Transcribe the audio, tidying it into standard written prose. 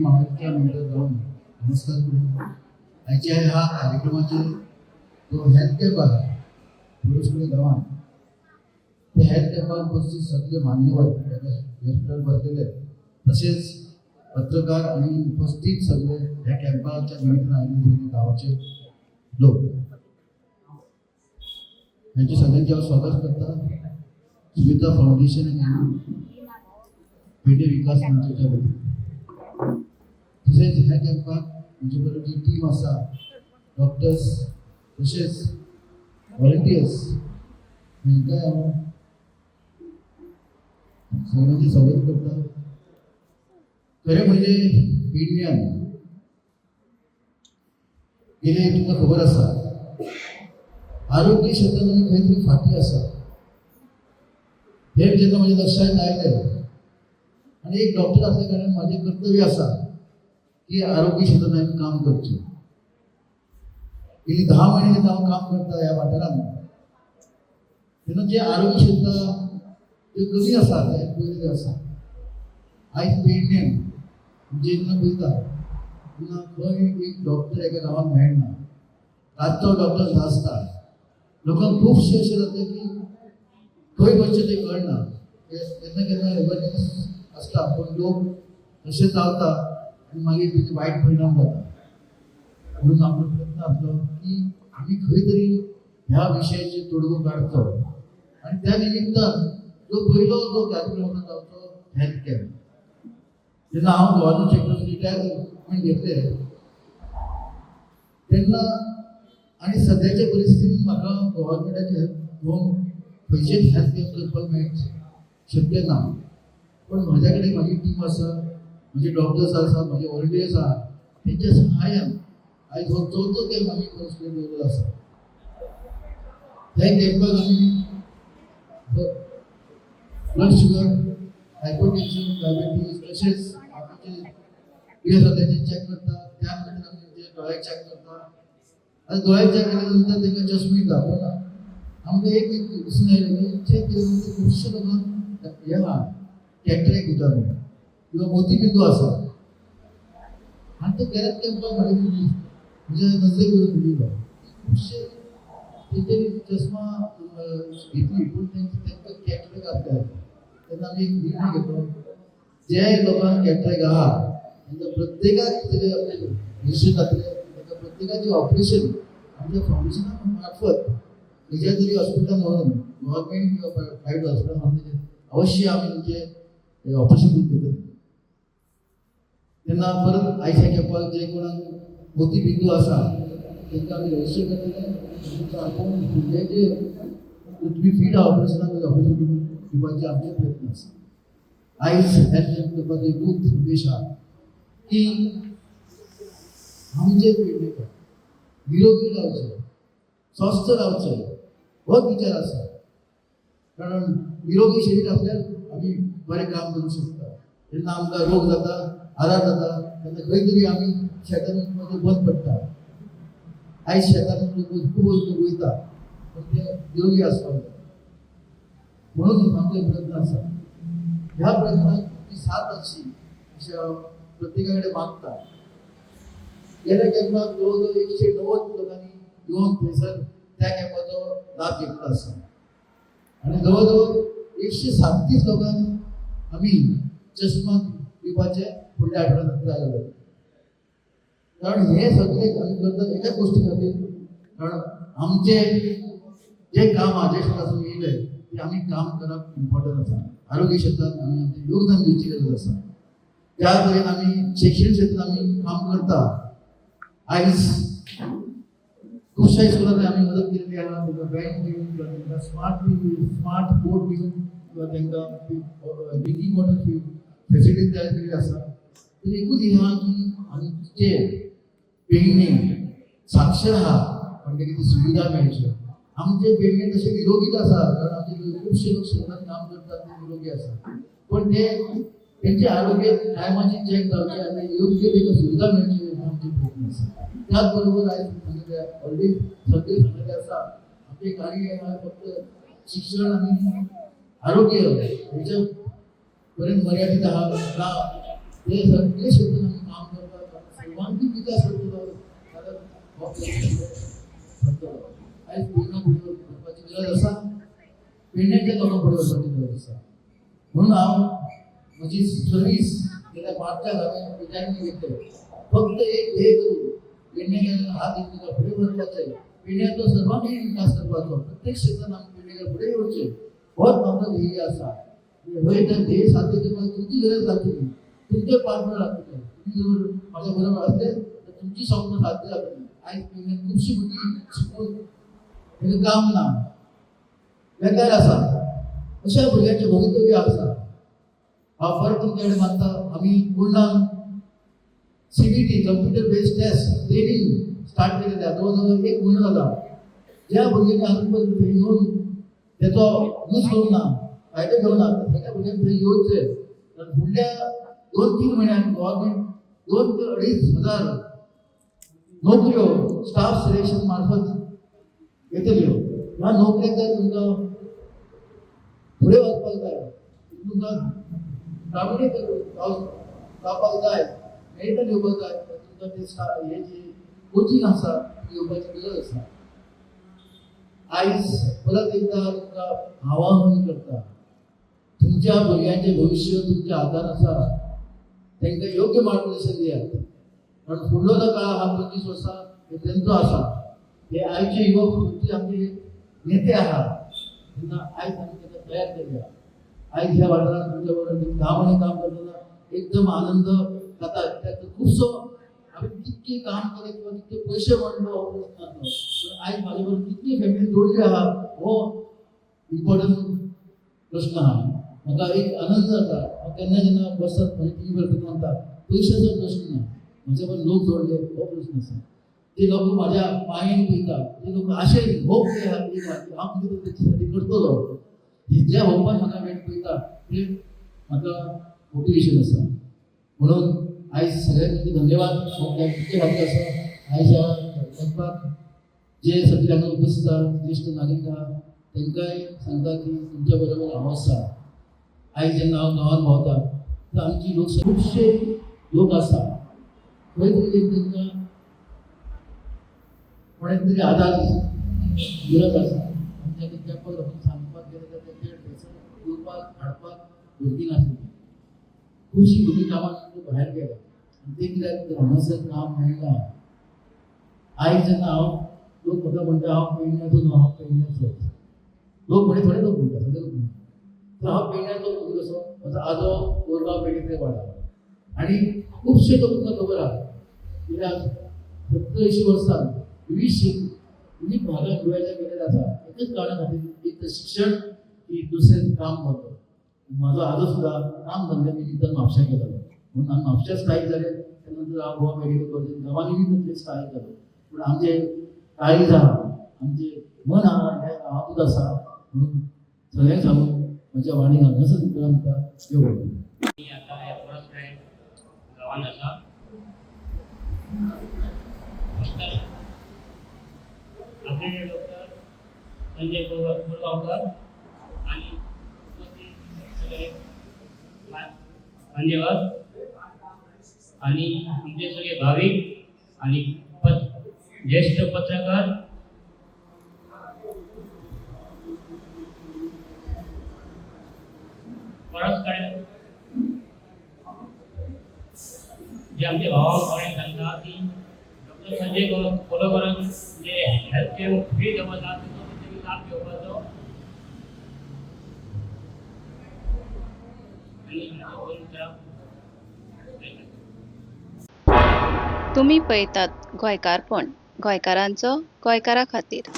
मावळच्या नंतर जाऊन नमस्कार करून आयच्या ह्या कार्यक्रमाचे जो हेल्थ कॅम्प आहे पुरुषकडे गावात ते हेल्थ कॅम्पात उपस्थित सगळे मान्यवर व्यासपीठावर बसलेले आहेत. तसेच पत्रकार आणि उपस्थित सगळे ह्या कॅम्पाच्या निमित्तानं आयोजित गावाचे लोक यांचे सगळ्यांचे स्वागत करतात. सुविधा फाउंडेशन आणि पेढे विकास मंचाच्या वतीने तसेच ह्या कॅम्पात आमच्याकडे जी टीम असा डॉक्टर्स तसेच व्हॉलंटियर्स काय सगळ्यांचे स्वागत करतात. खरे म्हणजे पेडण्यान गेले तुमका खबर असा आरोग्य क्षेत्रात काहीतरी फाटी असा हे जेव्हा माझ्या लक्षात आयलं आणि एक डॉक्टर असल्या कारण माझे कर्तव्य असा की आरोग्य क्षेत्रात काम करचे. गेली 10 महिने जाऊन काम करता या वाठारात तेन्ना जे आरोग्य क्षेत्र ते कमी असा पयलेले असा आयज पेडण्यान जेन्ना पळयता तेन्ना खंय एक डॉक्टर एका गांवांत मेळना. रातचो डॉक्टर आसता लोकांक खूबशे अशें जाता की खंय वचचें तें कळना. केन्ना केन्ना एमर्जन्सी आसता पूण लोक तशें जावता आनी मागीर तेजे वायट परिणाम जाता. म्हणून आपलो प्रयत्न आसलो की आमी खंय तरी ह्या विशयाचेर तोडगो काडचो आनी त्या निमित्तान जो पयलो जो कार्यक्रम आसा तो आमचो हेल्थ कॅम्प. जेन्ना हांव गव्हर्नमेंट सेक्टरान रिटायरमेंट घेतले तेन्ना आनी सद्याच्या परिस्थितीन म्हाका गव्हर्नमेंटाचे खंयचेच हेल्थ कॅम्प करपाक मेळचे शक्य ना. पण माझ्या कडेन माझी टीम आसा, माझे डॉक्टर्स आसा, माझे व्हॉलंटियर्स आसा, तेंच्या सहाय्यान आयज हो 4थो कॅम्प आमी कन्सिडर केल्लो आसा. ह्या कॅम्पाक आमी ब्लड शुगर, हायपरटेन्शन, डायबिटीज तशेंच बाकीचे कितें आसा तेचें चॅक करता. त्या नंतर आमी तेंचे दोळे चॅक करता. आनी दोळे चॅक केल्या नंतर तेंकां चश्मा दिता. पण आमकां एक दिसून आयलें की चॅक केल्या नंतर खुबशे लोकांक हे आहा कॅटरेक्ट उरता किंवा मोतीबिंदू आसा आनी तो गॅरंट कॅम्पाक म्हणजे नजरेक येवन दिलो. खुबशे तेंच्यांनी चश्मा घेतली पूण तेंकां कॅटरेक्ट आसले. तेन्ना आमी एक निर्णय घेतलो जे लोकांक कॅटरेक्ट आहा तांकां प्रत्येकाक रजिस्टर जातले. तांकां प्रत्येकाचें ऑपरेशन आमच्या फाउंडेशना मार्फत खंयच्या तरी हॉस्पिटलान व्हरून गव्हर्नमेंट किंवा प्रायवेट हॉस्पिटलान व्हरून अवश्य आमी तेंचें ऑपरेशन करून घेतले. तेन्ना परत आयच्या कॅम्पाक जे कोणाक मोतीबिंदू आसा तांकां आमी रजिस्टर करतले. आपूण भुरग्याचे तुमी फीट ऑपरेशनाक ऑपरेशन करून दिवपाचे आमचे प्रयत्न आसा. आयज हेल्थ कॅम्प करपाचो एकूच उद्देश आहा की आमचे पेडणेकर निरोगी रावचे, स्वस्थ रावचे होच विचार आसा. कारण निरोगी शरीर आसल्यार आमी बरें काम करूंक शकता. जेन्ना आमकां रोग जाता, आजार जाता तेन्ना खंय तरी आमी शेतान वचपाचें बंद पडटा. आयज शेतान खूब लोक वयता पूण ते निरोगी आसपाक जाय. म्हणून आमचे प्रयत्न आसा. ह्या प्रयत्नाक तुमची साथ आसची अशें हांव प्रत्येका कडेन मागता. गेल्या कॅम्पाक जवळ 190 लोकांनी येवन थंयसर त्या कॅम्पाचो लाभ घेतलो आसा आनी जवळ 137 लोकांक आमी चश्मा दिवपाचे फुडल्या आठवड्यांत जालेले. कारण हे सगळे आमी करता एकाच गोष्टी खातीर. कारण आमचे जे काम आहा जे क्षेत्रांतून येयले ते आमी काम करप इम्पॉर्टंट आसा. आरोग्य क्षेत्रांत आमी आमचें योगदान दिवची गरज आसा. त्या तरेन आमी शिक्षण क्षेत्रांत आमी काम करता. आयज खुबश्या स्कुलांनी आमी मदत केल्ली आहा. तांकां बँक दिवन किंवा तांकां स्मार्ट बोर्ड दिवन किंवा तांकां ड्रिंकींग वॉटर फॅसिलिटी तयार केल्ली आसा. तर एकूच हें आहा की आमचे पेडणे साक्षर आहा पण ताका ती सुविधा मेळची. आमचे पेडणे तशे निरोगीच आसा. कारण आमचे खुबशे लोक शेतांत काम करतात ते निरोगी आसा. पण ते तेंचे आरोग्य टायमाचेर चॅक जावचे आनी योग्य ताका सुविधा मेळची आमचे प्रयत्न आसा. त्याच बरोबर आयज ऑलरेडी सगळे सांगलेले आसा आमचे कार्य फक्त शिक्षण आनी आरोग्य हेच्या पर्यंत मर्यादित आहा ना. ते सगळे क्षेत्रात आम्ही काम करतात, सर्वांगीण विकास करतो. आज पूर्ण पुढे करपाची गरज आसा, पेडण्याच्या लोकांक पुढे वचपाची गरज आसा. म्हणून हांव म्हजी सर्वीस गेल्या 5 हांवें विचारणी घेतले. फक्त एक ध्येय करून पेडण्याच्या हात दिवपाक फुडें वचपाचें, पेडण्याचो सर्वांगीण विकास करपाचो, प्रत्येक क्षेत्रात आमी पेडण्याच्या फुडें येवचें, होच आमचो ध्येय आसा. हे ध्येय साध्य करपाक तुमची गरज लागतली, तुमचे पार्टनर लागतले. तुम्ही जर माझ्या बरोबर असले तर तुमची स्वप्न साध्य जातली. आयज पेडण्यात खुबशी भुरगीं शिकून तांकां काम ना, बेकार आसा, अशा भुरग्यांचें भवितव्य आसा. हांव परत तुमचे कडेन मागता, आमी पूर्णांक CBT computer based test training start केलेल्या जवळ 1 म्हयनो जाला. ज्या भुरग्यांनी आजून पर्यंत थंय येवन तेचो यूज करूंक ना, फायदो घेवंक ना, त्या भुरग्यांक थंय येवचें. फुडल्या 2-3 म्हयन्यांत गव्हर्नमेंट 2 ते 2,500 नोकऱ्यो स्टाफ सिलेक्शन मार्फत येतल्यो. ह्या नोकऱ्याक जर तुमकां फुडें वचपाक जाय, तुमकां प्रामाणीक जावपाक जाय, मेडिकल येवपाक जाय, तुमकां ते हे जी कोचिंग आसा ती येवपाची गरज आसा. आयज परत एकदा तुमकां आवाहन करता, तुमच्या भुरग्यांचें भविश्य तुमच्या हातान आसा, तांकां योग्य मार्गदर्शन दियात. कारण फुडलो जो काळ हा 25 वर्सां हे तेंचो आसा. हे आयचे युवक आमचे नेते आहात, तेन्ना आयज आमी तांकां तयार केल्या. आयज ह्या वाठारांत तुमच्या बरोबर 10 महिने काम करतना एकदम आनंद जाता. त्यात खुबसो आमी कितके काम केले किंवा कितके पयशे मोडलो हो प्रश्न नासलो, पण आयज म्हाजे बरोबर कितली फॅमिली जोडली आहा हो इम्पॉर्टंट प्रश्न आहा. म्हाका एक आनंद जाता. हांव केन्ना जेन्ना बसत म्हणजे टीव्ही वरती म्हणटा पयशाचो प्रश्न ना, म्हजे बरोबर लोक जोडले हो प्रश्न आसा. ते लोक माझ्या मायेन पळयता, ते लोक आशेन होप हांव कितें तेचे खातीर करतलो, ज्या होपान म्हाका वेळ पळयता ते म्हाका मोटिवेशन आसा. म्हणून आयज सगळ्यांक धन्यवाद तुमचे खातीर आसा. आयज ह्या जगपाक जे सगळे हांगा उपस्थित आहात ज्येश्ठ नागरीक आहात तांकांय सांगता की तुमच्या बरोबर हांव आसा. आयज जेन्ना हांव गांवांत भोंवता तर आमची लोकसंख्या खुबशे लोक आसा, खंय तरी तांकां कोणें तरी आदार गरज आसा. आमच्या तेंपाक लागून सांगपाक गेले जाल्यार तेंचे येवपाक हाडपाक भुरगीं नासली. खुबशीं भुरगीं कामाक भायर गेल्या आनी ते कित्याक हांगासर काम मेळना. आयज जेन्ना हांव लोक म्हाका म्हणटा हांव पेडण्याचो न्हू, हांव पेडण्याचोच. लोक म्हणे थोडे लोक म्हणटा, थोडे लोक म्हणटा तर हांव पेडण्याचो भुरगो कसो. म्हजो आजो कोरगांव पेडणेंतले वाडा आनी खुबशे लोक तुमकां खबर आहा कित्याक 70-80 वर्सां विविध भागात गोंयच्या गेलेले आसा. एकच कारणा खातीर, एक तर शिक्षण की दुसरें काम करतो. म्हाजो आजो सुद्दां काम धंद्या निमित्तान म्हापश्यां गेलोलो, म्हणून हांव म्हापश्यां स्थायीक जालें. त्या नंतर हांव गोवा मेडिकल कॉलेजींत गांवा निमित्त स्थायीक जालो. पूण आमचे काळीज आहा, आमचे मन आहा हें हातूंत आसा. म्हणून सगळ्यांक सांगून म्हज्या वाणीक हांगासर विराम दिता. देव बरें. आता ह्या परस्पर गांवांत आसा. आपले डॉक्टर संजय कोरगांवकर आणि सगळे मान्यवर आणि आमचे सगळे भाविक आणि ज्येष्ठ पत्रकार परस्पर जे आमचे भावांक सांगता की डॉक्टर संजय कोरगांवकारांक जे हेल्थ केअर फ्री दवरता ताचो लाभ घेवपाचो तुम्ही पळयतात गोंयकारपण, गोंयकारांचो गोंयकारा खातीर.